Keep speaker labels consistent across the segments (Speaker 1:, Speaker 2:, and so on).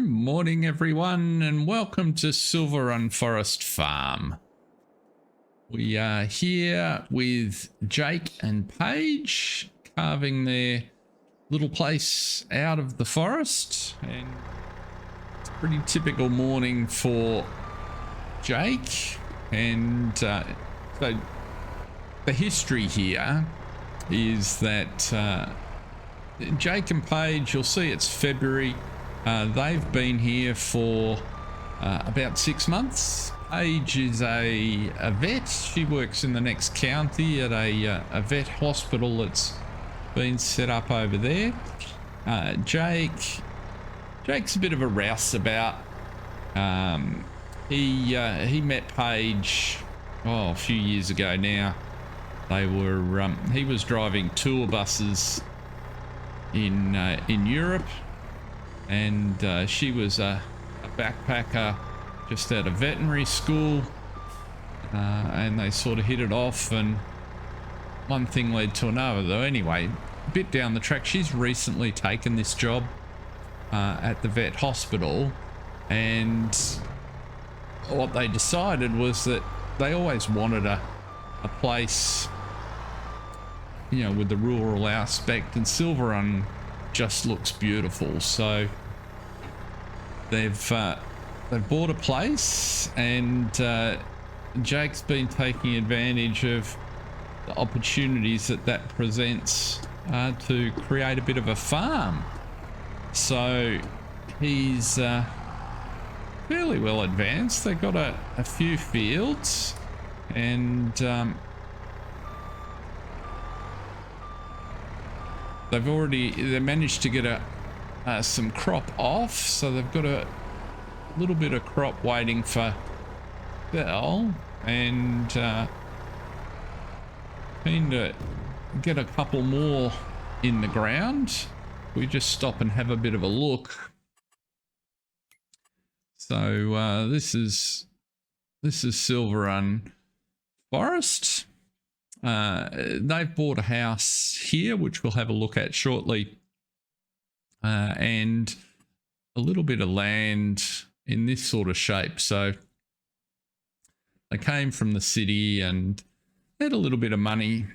Speaker 1: Morning everyone, and welcome to Silverrun Forest Farm. We are here with Jake and Paige carving their little place out of the forest, and it's a pretty typical morning for Jake. And so the history here is that Jake and Paige, you'll see it's February. They've been here for about 6 months. Paige is a vet. She works in the next county at a vet hospital that's been set up over there. Jake's a bit of a rouseabout. He met Paige a few years ago now. They were he was driving tour buses in Europe, and she was a backpacker just out of veterinary school, and they sort of hit it off, and one thing led to another. Though anyway, a bit down the track, she's recently taken this job at the vet hospital, and what they decided was that they always wanted a place, you know, with the rural aspect, and Silverrun just looks beautiful. So they've bought a place, and Jake's been taking advantage of the opportunities that presents to create a bit of a farm. So he's fairly well advanced. They've got a few fields, and they managed to get some crop off, so they've got a little bit of crop waiting for Bell, and keen to get a couple more in the ground. We just stop and have a bit of a look. So this is Silverrun Forest. They've bought a house here, which we'll have a look at shortly, and a little bit of land in this sort of shape. So they came from the city and had a little bit of money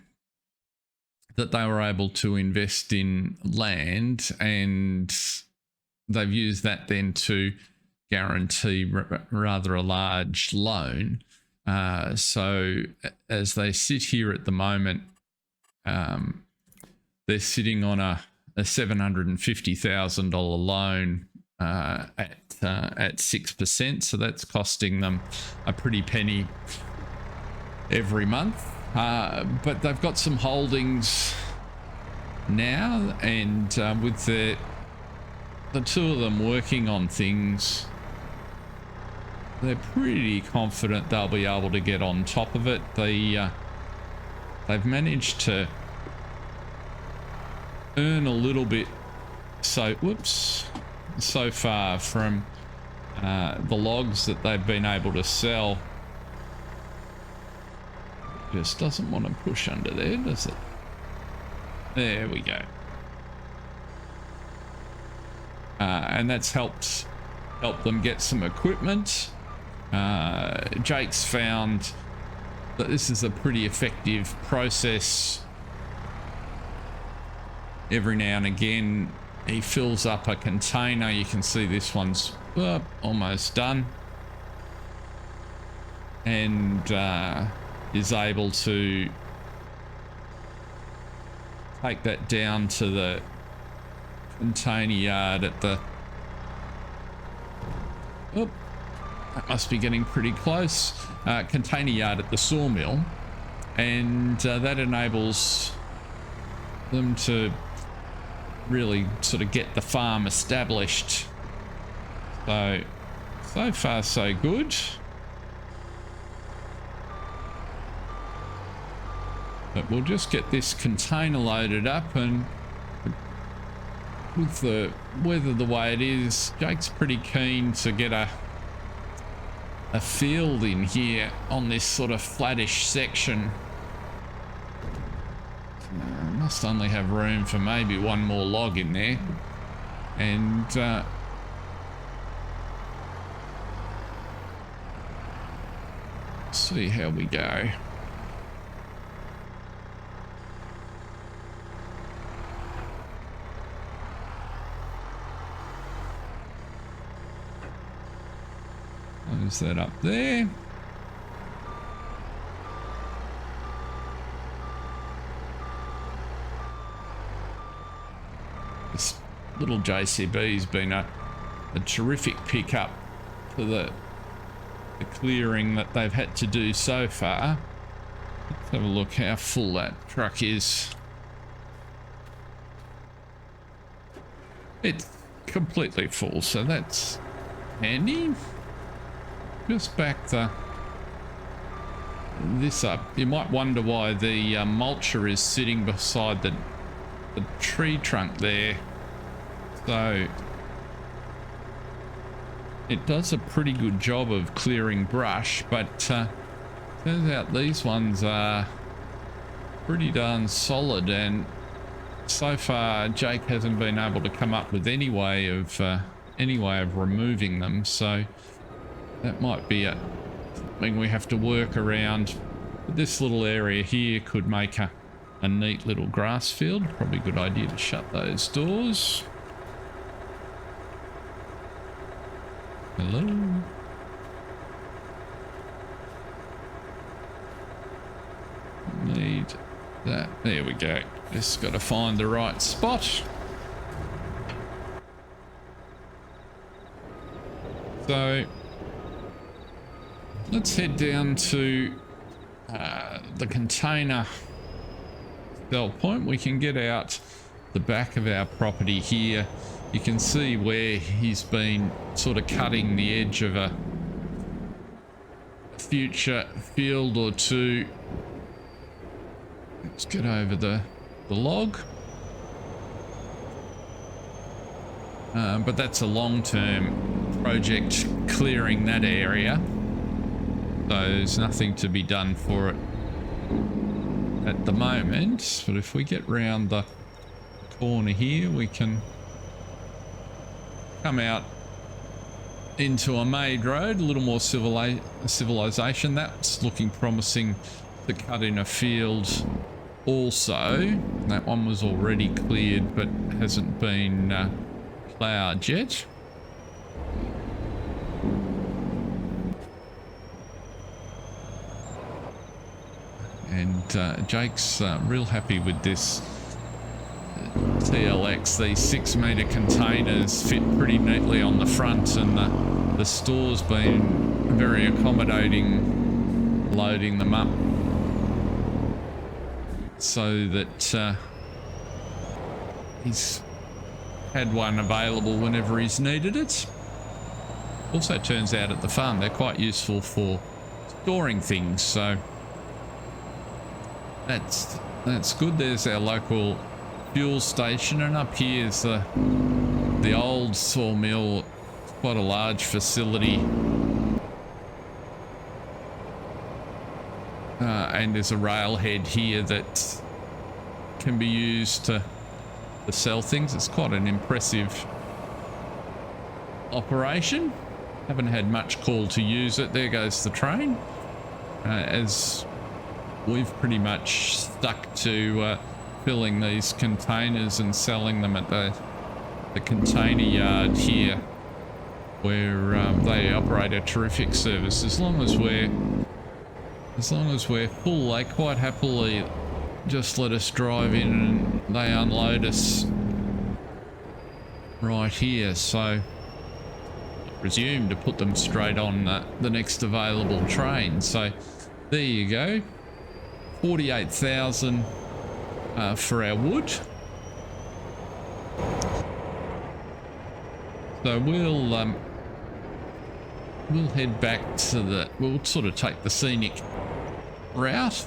Speaker 1: that they were able to invest in land, and they've used that then to guarantee rather a large loan. So as they sit here at the moment, they're sitting on a $750,000 loan at 6%. So that's costing them a pretty penny every month. But they've got some holdings now, and with the two of them working on things, they're pretty confident they'll be able to get on top of it. They've managed to earn a little bit so far from the logs that they've been able to sell. Just doesn't want to push under there, does it? There we go. And that's helped them get some equipment. Jake's found that this is a pretty effective process. Every now and again he fills up a container. You can see this one's almost done, and is able to take that down to the container yard at the that must be getting pretty close. Container yard at the sawmill, and that enables them to really sort of get the farm established. So far so good. But we'll just get this container loaded up, and with the weather the way it is, Jake's pretty keen to get a field in here on this sort of flattish section. Must only have room for maybe one more log in there, and See how we go. Close that up there. This little JCB's been a terrific pickup for the clearing that they've had to do so far. Let's have a look how full that truck is. It's completely full, so that's handy. Just back this up. You might wonder why the mulcher is sitting beside the tree trunk there. So it does a pretty good job of clearing brush, but turns out these ones are pretty darn solid, and so far Jake hasn't been able to come up with any way of removing them. So that might be something we have to work around. But this little area here could make a neat little grass field. Probably a good idea to shut those doors. Hello. Need that. There we go. Just got to find the right spot. So let's head down to the container sell point. We can get out the back of our property here. You can see where he's been sort of cutting the edge of a future field or two. Let's get over the log. But that's a long-term project, clearing that area. So there's nothing to be done for it at the moment. But if we get round the corner here, we can come out into a made road, a little more civilization. That's looking promising to cut in a field also. That one was already cleared but hasn't been ploughed yet. And Jake's real happy with this TLX. These 6 metre containers fit pretty neatly on the front, and the store's been very accommodating loading them up so that he's had one available whenever he's needed it. Also turns out at the farm they're quite useful for storing things, so that's good. There's our local fuel station, and up here is the old sawmill. Quite a large facility, and there's a railhead here that can be used to sell things. It's quite an impressive operation. Haven't had much call to use it. There goes the train, as we've pretty much stuck to filling these containers and selling them at the container yard here, where they operate a terrific service. As long as we're full, they quite happily just let us drive in and they unload us right here. So I presume to put them straight on the next available train. So there you go, 48,000 for our wood. So we'll head back to we'll sort of take the scenic route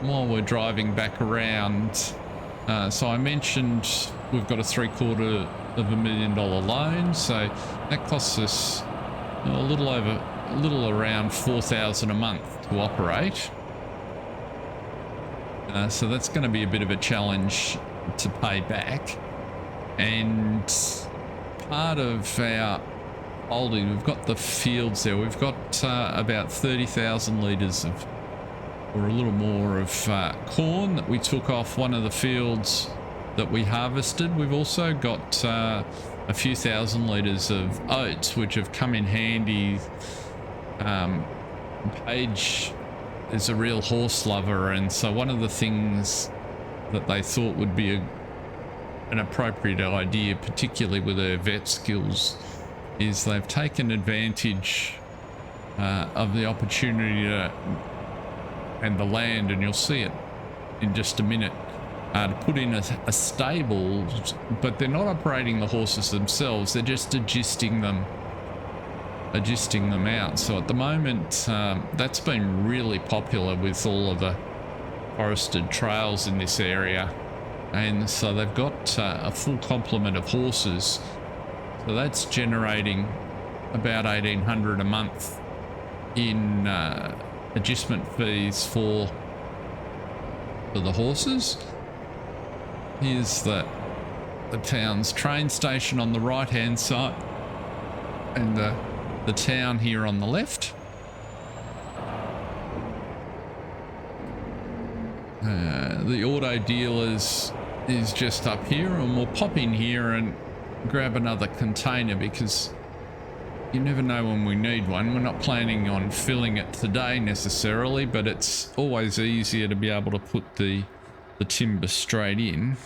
Speaker 1: while we're driving back around. So I mentioned we've got a $750,000 loan, so that costs us a little around $4,000 a month to operate. So that's going to be a bit of a challenge to pay back, and part of our holding. We've got the fields there. We've got about 30,000 litres of, or a little more of corn that we took off one of the fields that we harvested. We've also got a few thousand litres of oats, which have come in handy. Paige is a real horse lover, and so one of the things that they thought would be an appropriate idea, particularly with her vet skills, is they've taken advantage of the opportunity and the land, and you'll see it in just a minute, to put in a stable, but they're not operating the horses themselves, they're just adjusting them out. So at the moment, that's been really popular with all of the forested trails in this area, and so they've got a full complement of horses, so that's generating about 1,800 a month in adjustment fees for the horses. Here's the town's train station on the right hand side, and the town here on the left. The auto dealers is just up here, and we'll pop in here and grab another container because you never know when we need one. We're not planning on filling it today necessarily, but it's always easier to be able to put the timber straight in.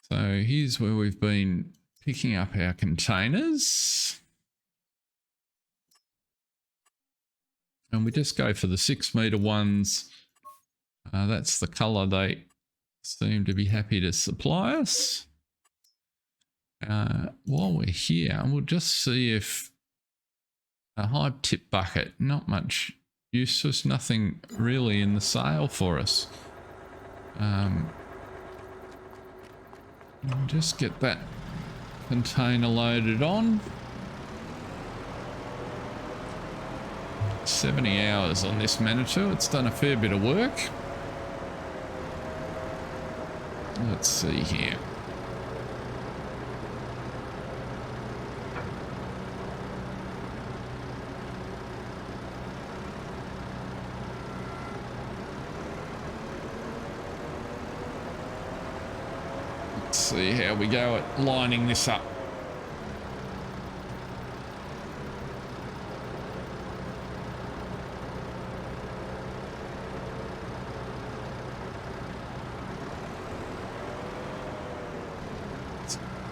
Speaker 1: So here's where we've been picking up our containers. And we just go for the 6 metre ones. That's the colour they seem to be happy to supply us. While we're here, we'll just see if a high tip bucket, not much use, there's nothing really in the sale for us. I'll just get that container loaded on. 70 hours on this Manitou. It's done a fair bit of work. Let's see here. Let's see how we go at lining this up.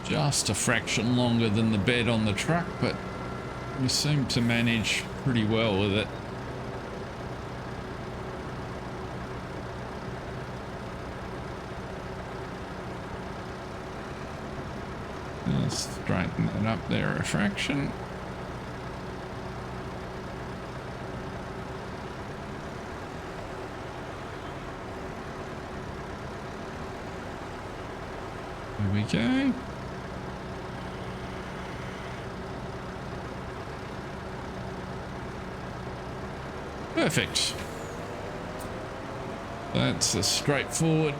Speaker 1: Just a fraction longer than the bed on the truck, but we seem to manage pretty well with it. Just straighten that up there a fraction. There we go. Perfect. That's as straightforward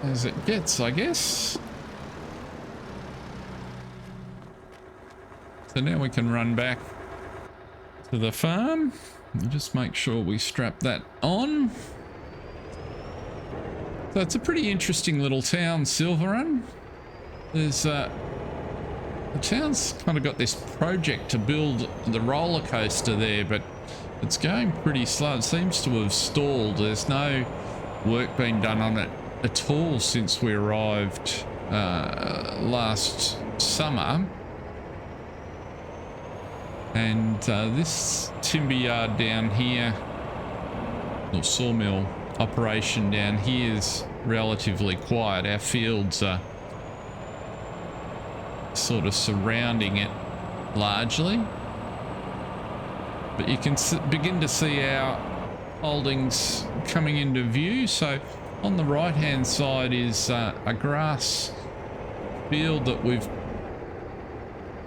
Speaker 1: as it gets, I guess. So now we can run back to the farm and just make sure we strap that on. So it's a pretty interesting little town, Silverrun. There's the town's kind of got this project to build the roller coaster there, but it's going pretty slow. It seems to have stalled. There's no work being done on it at all since we arrived last summer. And this timber yard down here, or sawmill operation down here, is relatively quiet. Our fields are sort of surrounding it largely, but you can begin to see our holdings coming into view. So on the right hand side is a grass field that we've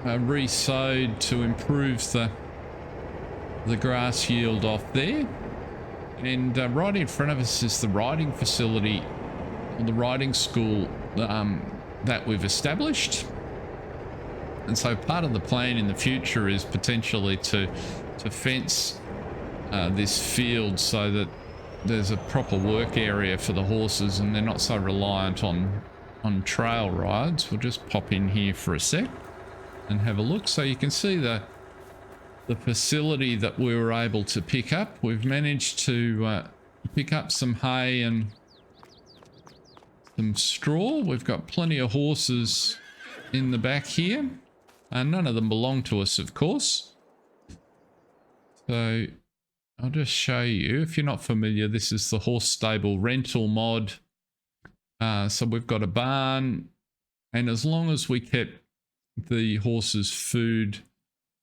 Speaker 1: re-sowed to improve the grass yield off there. And right in front of us is the riding facility, or the riding school that we've established. And so part of the plan in the future is potentially to fence this field so that there's a proper work area for the horses and they're not so reliant on trail rides. We'll just pop in here for a sec and have a look. So you can see the facility that we were able to pick up. We've managed to pick up some hay and some straw. We've got plenty of horses in the back here. None of them belong to us, of course. So I'll just show you. If you're not familiar, this is the horse stable rental mod. So we've got a barn, and as long as we kept the horses food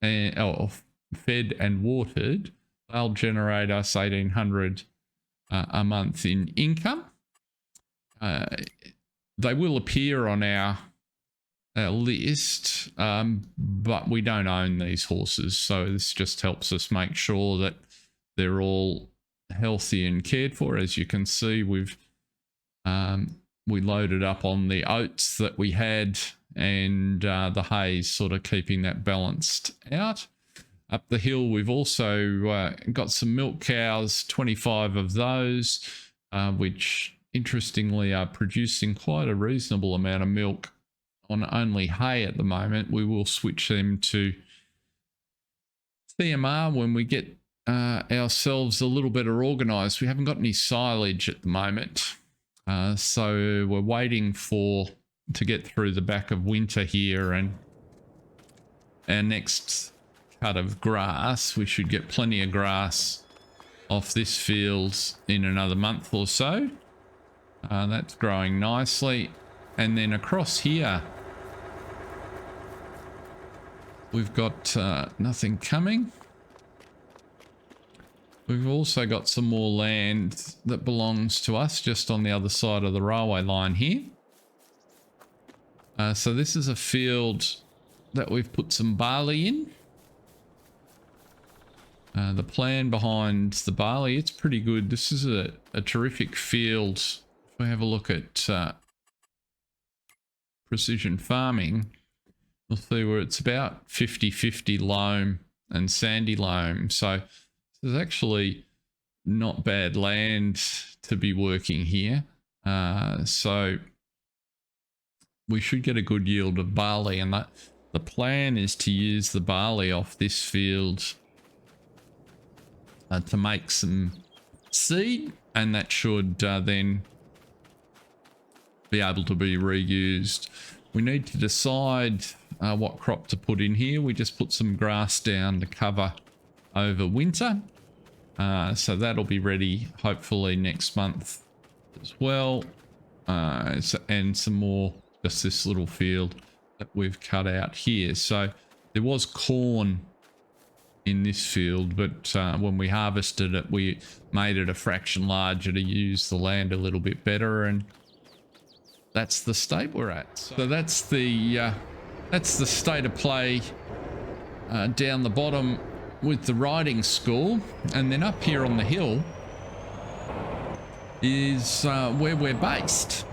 Speaker 1: and fed and watered, they'll generate us 1,800 a month in income. They will appear on our list, but we don't own these horses, so this just helps us make sure that they're all healthy and cared for. As you can see, we loaded up on the oats that we had, and the hay's sort of keeping that balanced out. Up the hill, we've also got some milk cows, 25 of those, which interestingly are producing quite a reasonable amount of milk on only hay at the moment. We will switch them to CMR when we get ourselves a little better organized. We haven't got any silage at the moment, so we're waiting to get through the back of winter here, and our next cut of grass, we should get plenty of grass off this field in another month or so. That's growing nicely. And then across here, we've got nothing coming. We've also got some more land that belongs to us just on the other side of the railway line here. So this is a field that we've put some barley in. The plan behind the barley, it's pretty good. This is a terrific field. If we have a look at precision farming, we'll see where it's about 50-50 loam and sandy loam. So there's actually not bad land to be working here. So we should get a good yield of barley, and the plan is to use the barley off this field to make some seed, and that should then be able to be reused. We need to decide what crop to put in here. We just put some grass down to cover over winter, so that'll be ready hopefully next month as well. And some more, just this little field that we've cut out here. So there was corn in this field, but when we harvested it, we made it a fraction larger to use the land a little bit better, and that's the state we're at. So that's the state of play down the bottom with the riding school. And then up here on the hill is where we're based.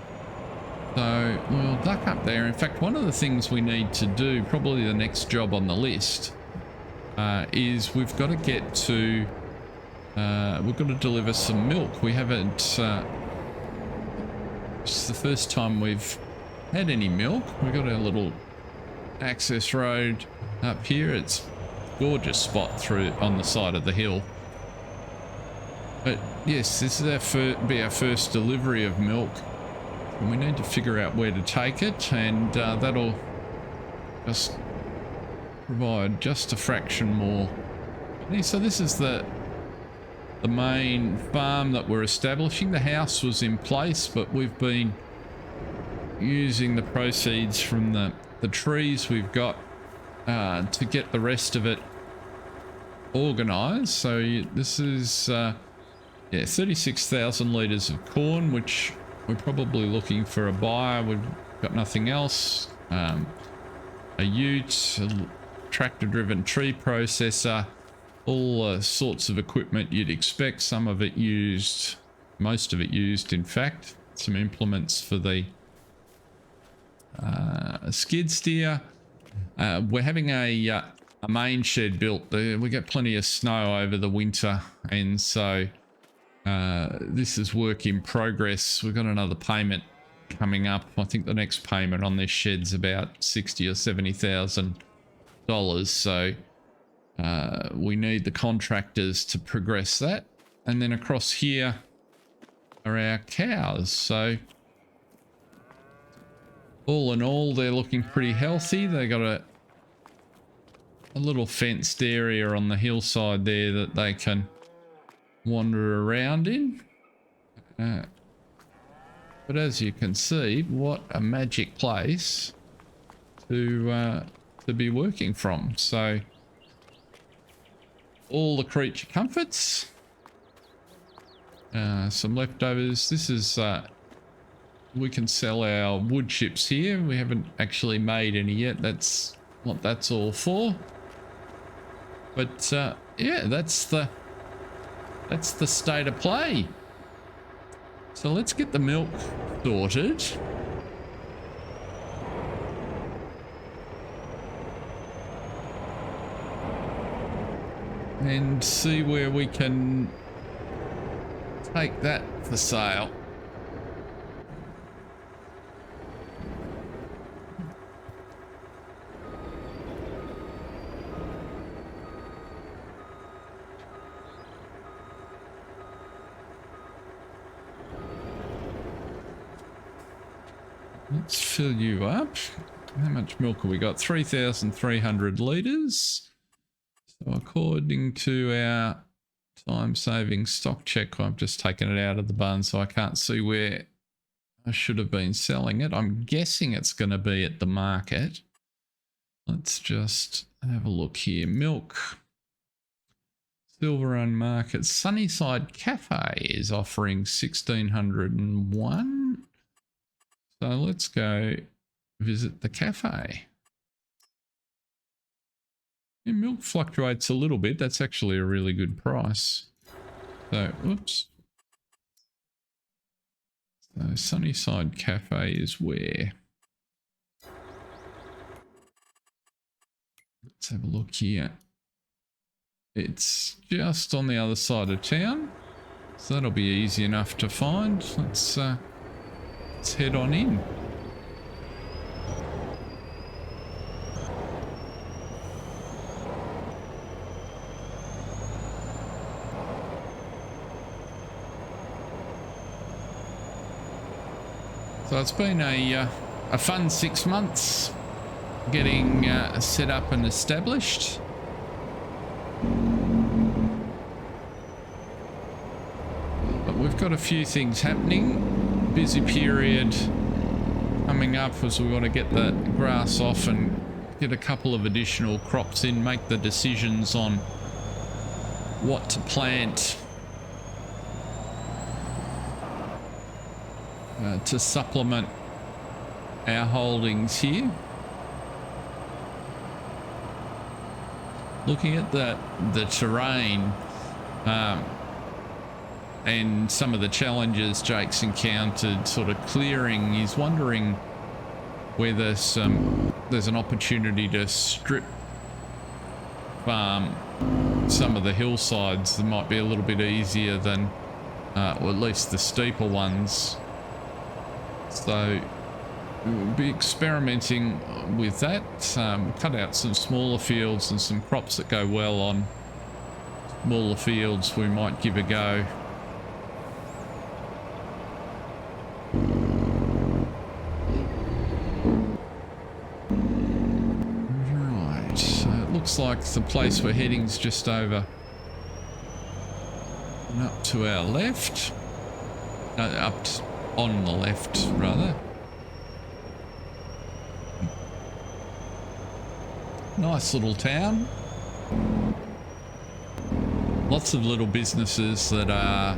Speaker 1: So we'll duck up there. In fact, one of the things we need to do, probably the next job on the list, is we've got to get to we've got to deliver some milk. We haven't it's the first time we've had any milk. We've got a little access road up here. It's a gorgeous spot through on the side of the hill. But yes, this is our first delivery of milk, and we need to figure out where to take it, and that'll just provide just a fraction more. So this is the main farm that we're establishing. The house was in place, but we've been using the proceeds from the trees we've got to get the rest of it organized. So this is 36,000 litres of corn, which we're probably looking for a buyer. We've got nothing else. A ute, a tractor driven tree processor, all sorts of equipment you'd expect. Some of it used, most of it used, in fact. Some implements for the skid steer. We're having a main shed built. We get plenty of snow over the winter, and so this is work in progress. We've got another payment coming up. I think the next payment on this shed's about $60,000 or $70,000. So we need the contractors to progress that. And then across here are our cows. So all in all, they're looking pretty healthy. They got a little fenced area on the hillside there that they can wander around in. But as you can see, what a magic place to be working from. So all the creature comforts, some leftovers. This is we can sell our wood chips here. We haven't actually made any yet. That's what that's all for. But yeah, that's the state of play. So let's get the milk sorted. And see where we can take that for sale. Let's fill you up. How much milk have we got? 3,300 litres. So according to our time-saving stock check, I've just taken it out of the barn, so I can't see where I should have been selling it. I'm guessing it's going to be at the market. Let's just have a look here. Milk. Silverrun Market. Sunnyside Cafe is offering 1,601. So let's go visit the cafe. Yeah, milk fluctuates a little bit. That's actually a really good price. So, oops. So Sunnyside Cafe is where? Let's have a look here. It's just on the other side of town. So that'll be easy enough to find. Let's head on in. So it's been a fun 6 months getting set up and established. But we've got a few things happening. Busy period coming up as we want to get the grass off and get a couple of additional crops in, make the decisions on what to plant to supplement our holdings here. Looking at the terrain and some of the challenges Jake's encountered sort of clearing, he's wondering whether there's an opportunity to strip farm some of the hillsides that might be a little bit easier than, or at least the steeper ones. So we'll be experimenting with that, cut out some smaller fields and some crops that go well on smaller fields we might give a go. Right, so it looks like the place we're heading is just over and up to our left, on the left rather. Nice little town. Lots of little businesses that are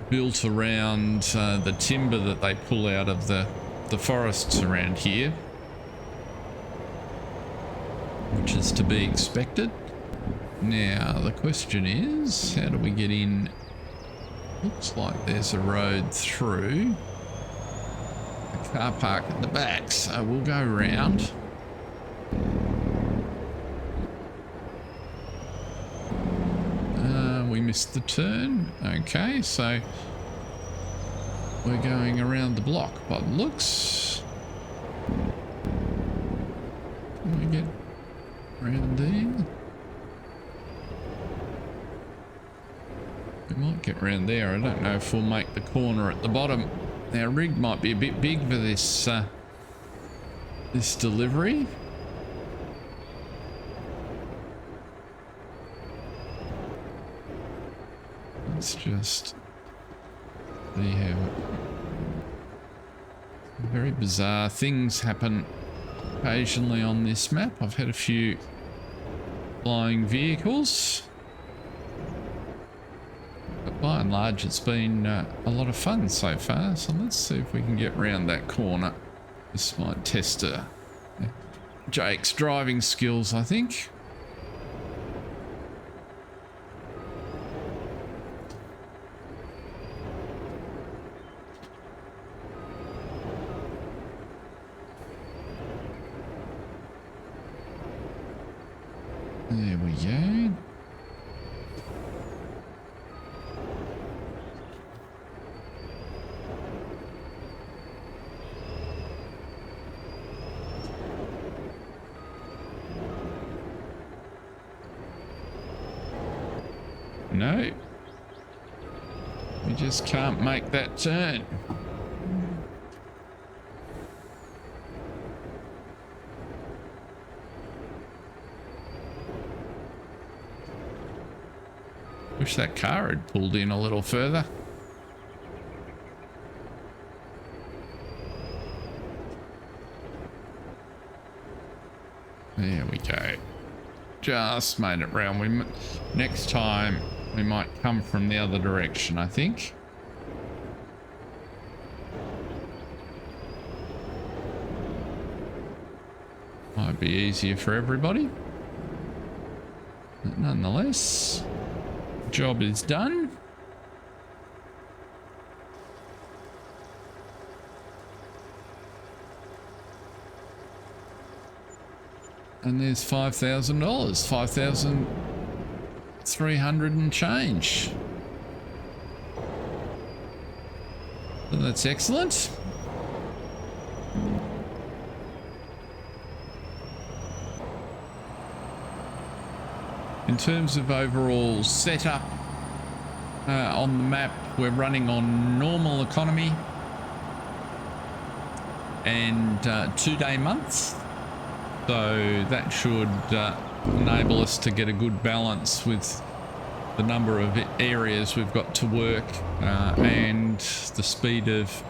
Speaker 1: built around the timber that they pull out of the forests around here, which is to be expected. Now, the question is, how do we get in? Looks like there's a road through the car park at the back, so we'll go round. We missed the turn. Okay, so we're going around the block by the looks. Can we get around there? We might get around there. I don't know if we'll make the corner at the bottom. Our rig might be a bit big for this this delivery. Let's just see how very bizarre things happen occasionally on this map. I've had a few flying vehicles, but by and large it's been a lot of fun so far. So let's see if we can get round that corner. This might test Jake's driving skills, I think. There we go. No. We just can't make that turn. Wish that car had pulled in a little further. There we go. Just made it round. Next time we might come from the other direction, I think. Might be easier for everybody. But nonetheless, job is done. And there's $5,000, 5,300 and change. So that's excellent. In terms of overall setup on the map, we're running on normal economy and 2-day months. So that should enable us to get a good balance with the number of areas we've got to work and the speed of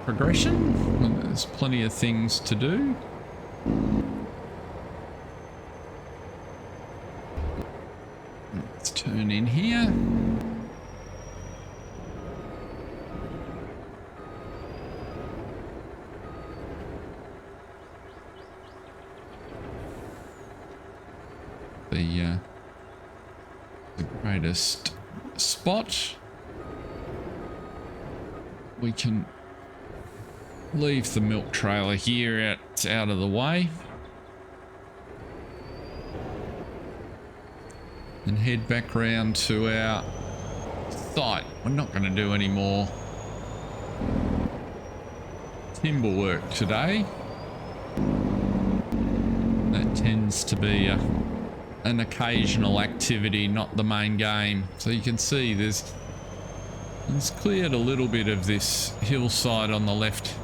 Speaker 1: progression. There's plenty of things to do. Let's turn in here. The greatest spot. We can leave the milk trailer here out of the way and head back round to our site. We're not going to do any more timber work today. That tends to be an occasional activity, not the main game. So you can see there's cleared a little bit of this hillside on the left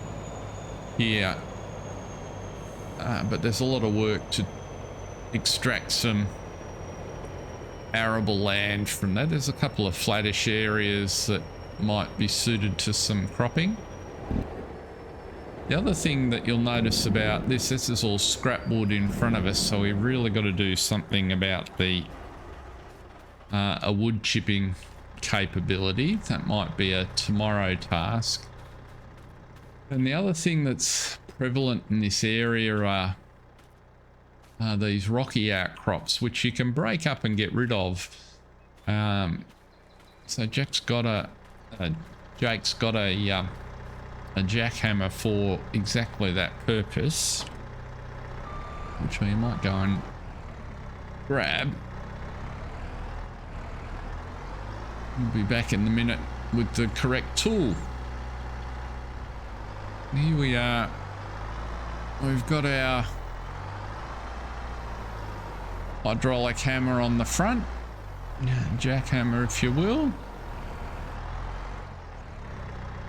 Speaker 1: here, but there's a lot of work to extract some arable land from that. There's a couple of flattish areas that might be suited to some cropping. The other thing that you'll notice about this is all scrap wood in front of us, so we've really got to do something about the a wood chipping capability. That might be a tomorrow task. And the other thing that's prevalent in this area are these rocky outcrops, which you can break up and get rid of. So Jake's got a jackhammer for exactly that purpose, which we might go and grab. We'll be back in a minute with the correct tool. Here we are. We've got our hydraulic hammer on the front, jackhammer if you will,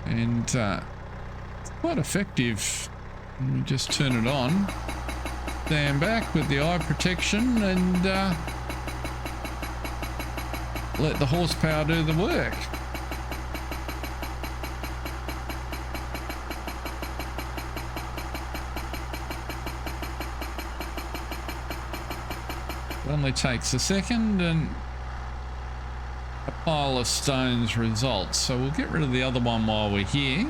Speaker 1: and it's quite effective. You just turn it on, stand back with the eye protection, and let the horsepower do the work. It only takes a second and a pile of stones results. So we'll get rid of the other one while we're here.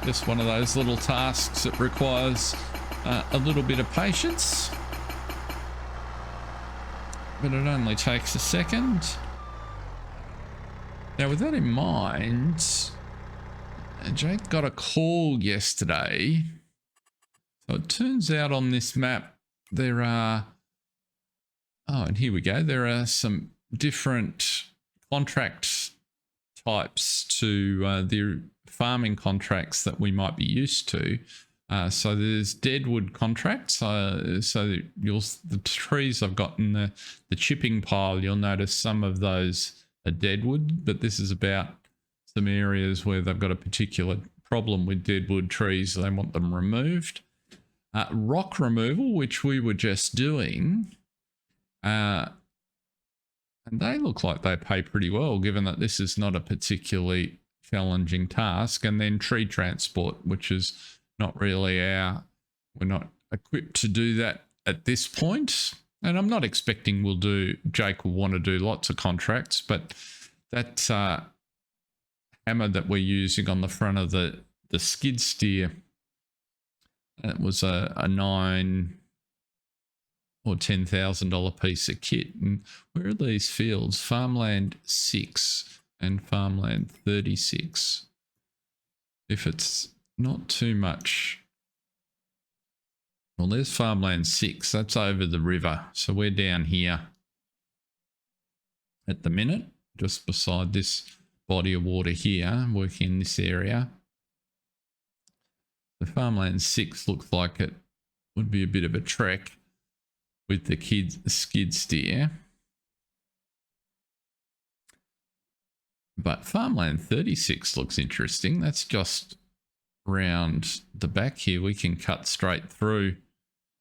Speaker 1: Just one of those little tasks that requires a little bit of patience, but it only takes a second. Now, with that in mind, Jake got a call yesterday. So it turns out on this map there are, oh, and here we go. There are some different contract types to the farming contracts that we might be used to. So there's deadwood contracts. So the trees I've got in the chipping pile, you'll notice some of those are deadwood, but this is about some areas where they've got a particular problem with deadwood trees. They want them removed. Rock removal, which we were just doing, and they look like they pay pretty well, given that this is not a particularly challenging task. And then tree transport, which is not really we're not equipped to do that at this point. And I'm not expecting Jake will want to do lots of contracts, but that hammer that we're using on the front of the skid steer, that was a $9,000 or $10,000 piece of kit. And where are these fields? Farmland 6 and Farmland 36. If it's not too much. Well, there's Farmland 6. That's over the river. So we're down here at the minute, just beside this body of water here, working in this area. The Farmland 6 looks like it would be a bit of a trek with the skid steer. But Farmland 36 looks interesting. That's just around the back here. We can cut straight through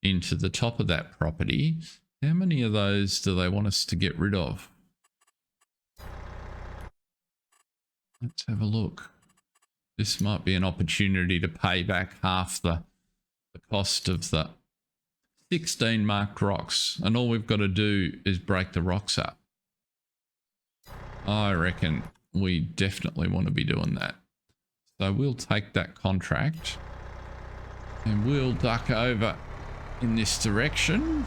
Speaker 1: into the top of that property. How many of those do they want us to get rid of? Let's have a look. This might be an opportunity to pay back half the cost of the 16 marked rocks, and all we've got to do is break the rocks up. I reckon we definitely want to be doing that. So we'll take that contract and we'll duck over in this direction.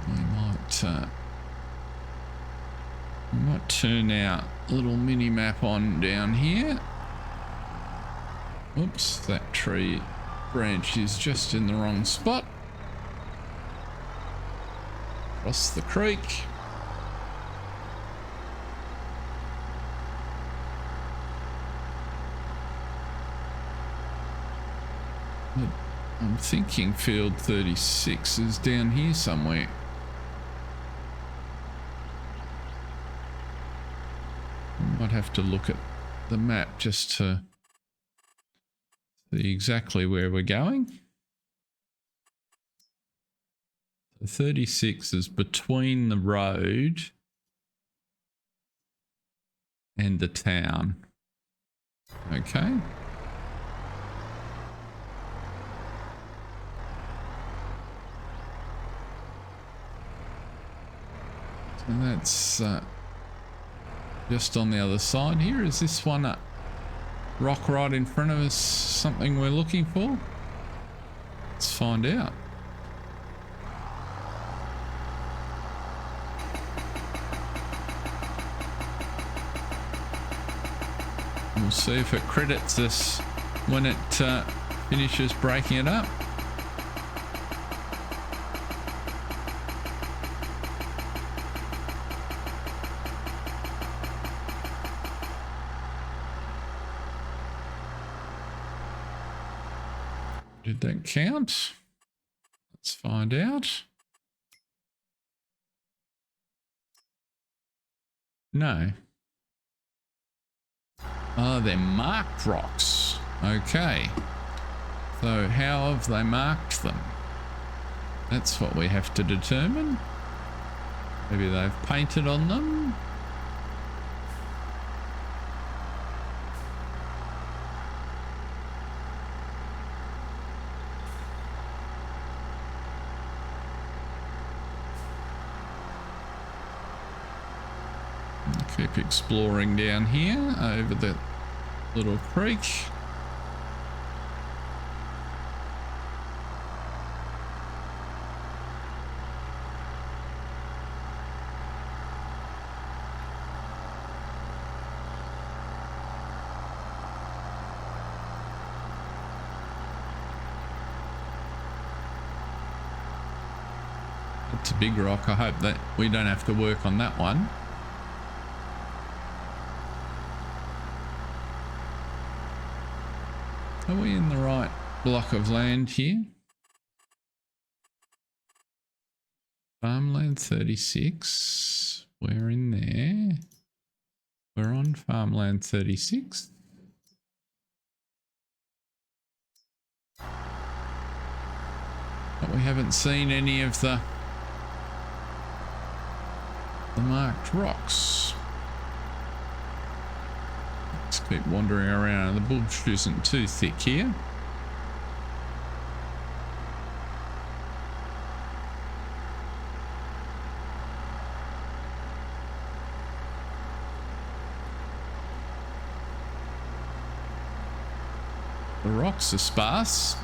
Speaker 1: We might turn our little mini map on down here. Oops, that tree branch is just in the wrong spot. Across the creek. I'm thinking field 36 is down here somewhere. I might have to look at the map just to see exactly where we're going. The 36 is between the road and the town. Okay. And that's just on the other side here. Is this one a rock right in front of us something we're looking for? Let's find out. We'll see if it credits us when it finishes breaking it up. Did that count? Let's find out. No. Oh, they're marked rocks. Okay. So how have they marked them? That's what we have to determine. Maybe they've painted on them. Keep exploring down here over the little creek. It's a big rock. I hope that we don't have to work on that one. Are we in the right block of land here? Farmland 36. We're in there. We're on farmland 36. But we haven't seen any of the marked rocks. Let's keep wandering around. The bush isn't too thick here. The rocks are sparse.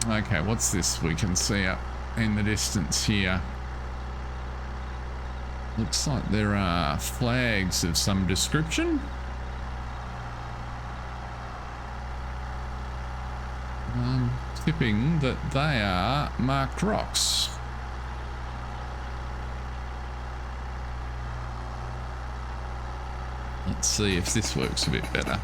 Speaker 1: Okay, what's this we can see up in the distance here? Looks like there are flags of some description. I'm tipping that they are marked rocks. Let's see if this works a bit better.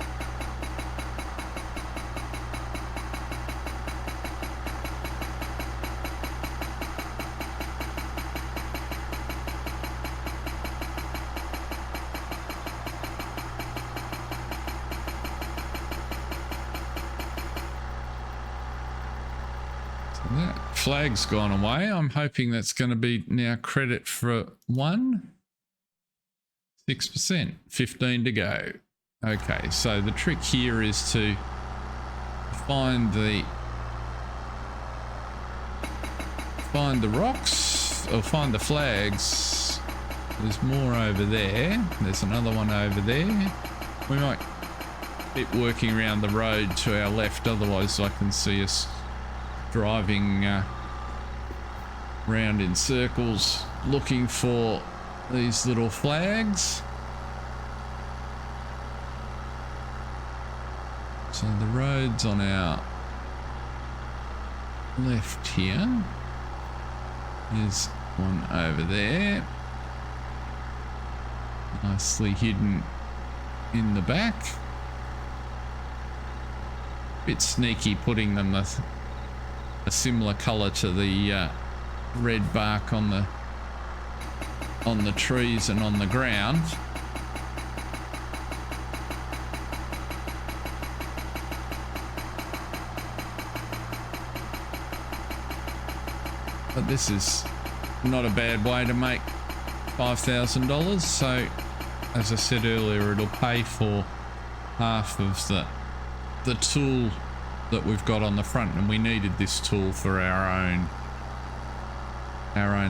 Speaker 1: Flag's gone away. I'm hoping that's going to be now credit for 6%, 15 to go. Okay, so the trick here is to find the rocks, or find the flags. There's more over there. There's another one over there. We might keep working around the road to our left, otherwise I can see us driving round in circles looking for these little flags. So the road's on our left here. There's one over there, nicely hidden in the back. Bit sneaky putting them a similar colour to the red bark on the trees and on the ground. But this is not a bad way to make $5,000. So as I said earlier, it'll pay for half of the tool that we've got on the front, and we needed this tool for our own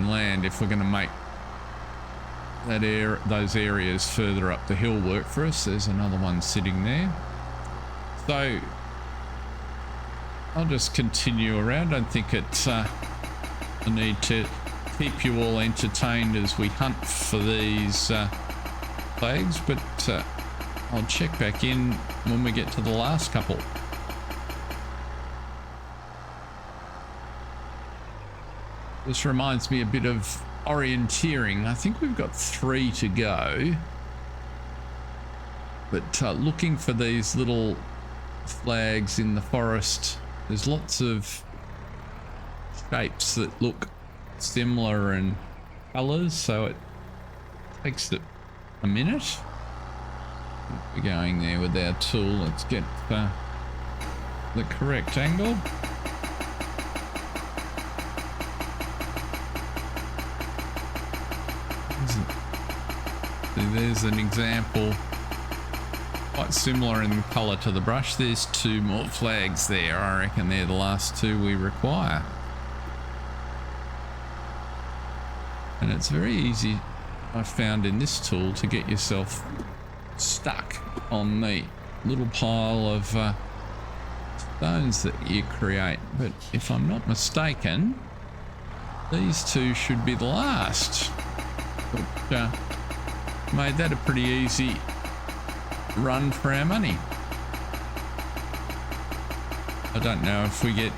Speaker 1: land if we're going to make those areas further up the hill work for us. There's another one sitting there. So I'll just continue around. I don't think it's I need to keep you all entertained as we hunt for these flags, but I'll check back in when we get to the last couple. This reminds me a bit of orienteering. I think we've got 3 to go, but looking for these little flags in the forest. There's lots of shapes that look similar in colors, so it takes it a minute. We're going there with our tool. Let's get the correct angle. There's an example quite similar in color to the brush. There's 2 more flags there. I reckon they're the last 2 we require. And it's very easy, I found, in this tool to get yourself stuck on the little pile of stones that you create. But if I'm not mistaken, these 2 should be the last. But, made that a pretty easy run for our money. I don't know if we get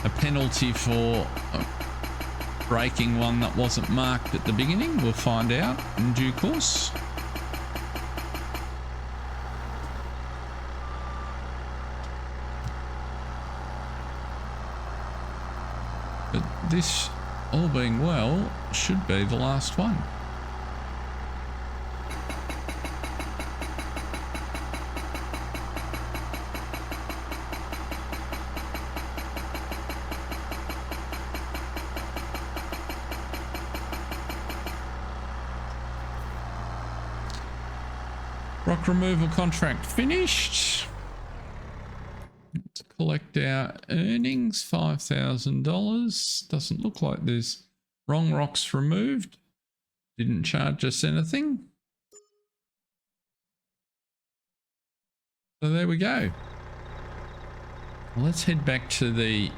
Speaker 1: a penalty for breaking one that wasn't marked at the beginning. We'll find out in due course. But this, all being well, should be the last one. Rock removal contract finished. Let's collect our earnings, $5,000. Doesn't look like there's wrong rocks removed. Didn't charge us anything. So there we go. Well, let's head back to the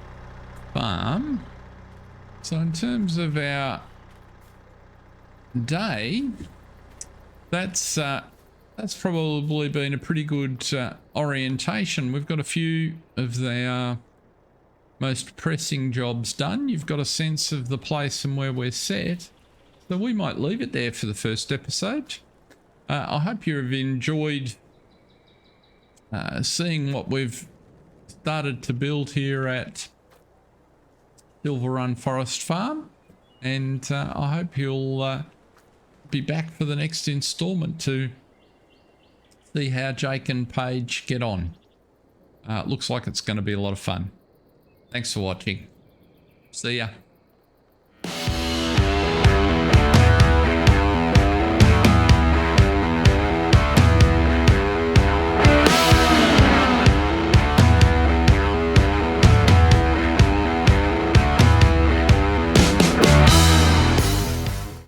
Speaker 1: farm. So in terms of our day, that's probably been a pretty good orientation. We've got a few of our most pressing jobs done. You've got a sense of the place and where we're set. So we might leave it there for the first episode. I hope you have enjoyed seeing what we've started to build here at Silverrun Forest Farm. And I hope you'll be back for the next installment to see how Jake and Paige get on. Looks like it's going to be a lot of fun. Thanks for watching. See ya.